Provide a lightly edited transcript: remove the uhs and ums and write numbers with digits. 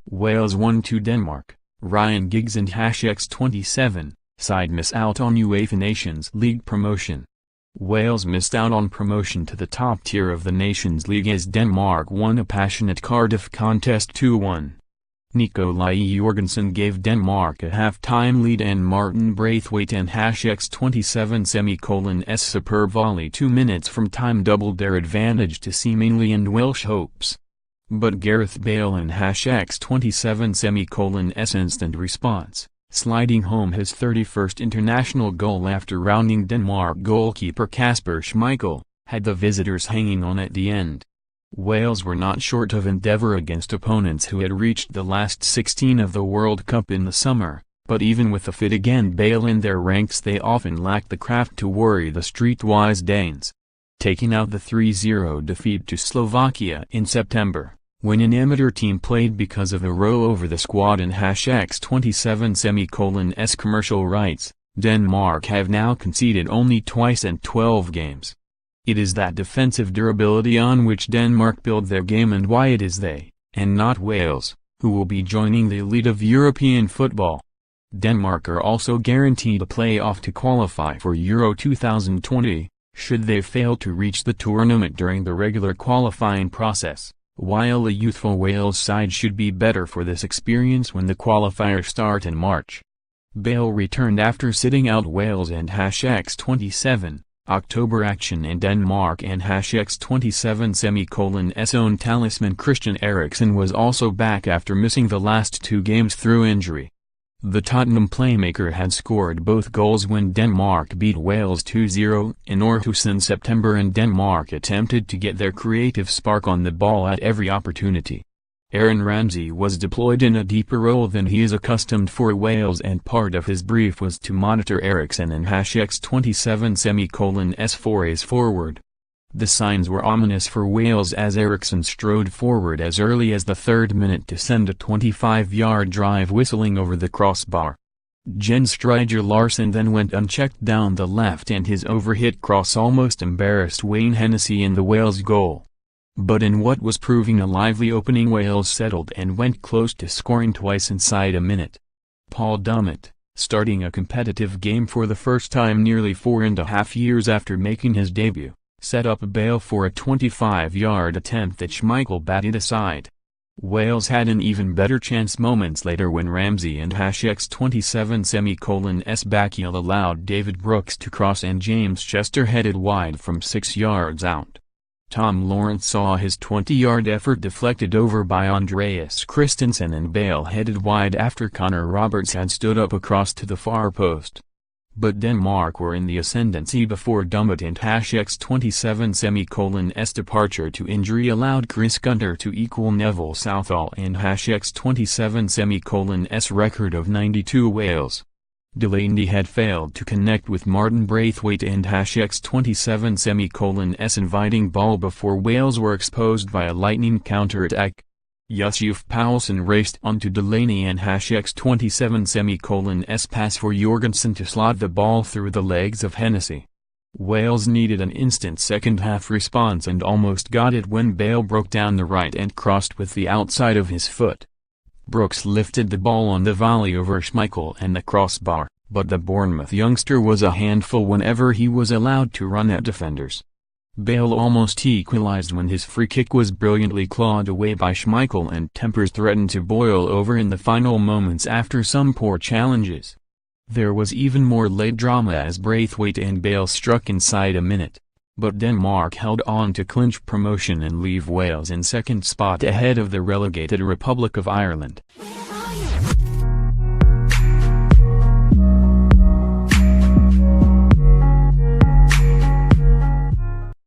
Wales 1-2 Denmark. Ryan Giggs and #X27, side miss out on UEFA Nations League promotion. Wales missed out on promotion to the top tier of the Nations League as Denmark won a passionate Cardiff contest 2-1. Nicolai Jorgensen gave Denmark a half-time lead and Martin Braithwaite and #X27's superb volley 2 minutes from time doubled their advantage to seemingly end Welsh hopes. But Gareth Bale and #X27's instant response, sliding home his 31st international goal after rounding Denmark goalkeeper Kasper Schmeichel, had the visitors hanging on at the end. Wales were not short of endeavour against opponents who had reached the last 16 of the World Cup in the summer, but even with the fit again Bale in their ranks they often lacked the craft to worry the streetwise Danes. Taking out the 3-0 defeat to Slovakia in September, when an amateur team played because of a row over the squad and #X27's commercial rights, Denmark have now conceded only twice in 12 games. It is that defensive durability on which Denmark build their game and why it is they, and not Wales, who will be joining the elite of European football. Denmark are also guaranteed a play-off to qualify for Euro 2020, should they fail to reach the tournament during the regular qualifying process, while a youthful Wales side should be better for this experience when the qualifiers start in March. Bale returned after sitting out Wales and #X27. October action in Denmark and #X27's own talisman Christian Eriksen was also back after missing the last 2 games through injury. The Tottenham playmaker had scored both goals when Denmark beat Wales 2-0 in Aarhus in September and Denmark attempted to get their creative spark on the ball at every opportunity. Aaron Ramsey was deployed in a deeper role than he is accustomed for Wales and part of his brief was to monitor Eriksen and #X27's forays forward. The signs were ominous for Wales as Eriksen strode forward as early as the 3rd minute to send a 25-yard drive whistling over the crossbar. Jens Striger Larsson then went unchecked down the left and his overhit cross almost embarrassed Wayne Hennessy in the Wales goal. But in what was proving a lively opening Wales settled and went close to scoring twice inside a minute. Paul Dummett, starting a competitive game for the first time nearly 4.5 years after making his debut, set up Bale for a 25-yard attempt that Schmeichel batted aside. Wales had an even better chance moments later when Ramsey and #X27's backheel allowed David Brooks to cross and James Chester headed wide from 6 yards out. Tom Lawrence saw his 20-yard effort deflected over by Andreas Christensen and Bale headed wide after Connor Roberts had stood up across to the far post. But Denmark were in the ascendancy before Dummett and #X27's departure to injury allowed Chris Gunter to equal Neville Southall and #X27's record of 92 Wales. Delaney had failed to connect with Martin Braithwaite and #X27's inviting ball before Wales were exposed by a lightning counter-attack. Yusuf Poulsen raced onto Delaney and #X27's pass for Jorgensen to slot the ball through the legs of Hennessy. Wales needed an instant second-half response and almost got it when Bale broke down the right and crossed with the outside of his foot. Brooks lifted the ball on the volley over Schmeichel and the crossbar, but the Bournemouth youngster was a handful whenever he was allowed to run at defenders. Bale almost equalized when his free kick was brilliantly clawed away by Schmeichel and tempers threatened to boil over in the final moments after some poor challenges. There was even more late drama as Braithwaite and Bale struck inside a minute. But Denmark held on to clinch promotion and leave Wales in second spot ahead of the relegated Republic of Ireland.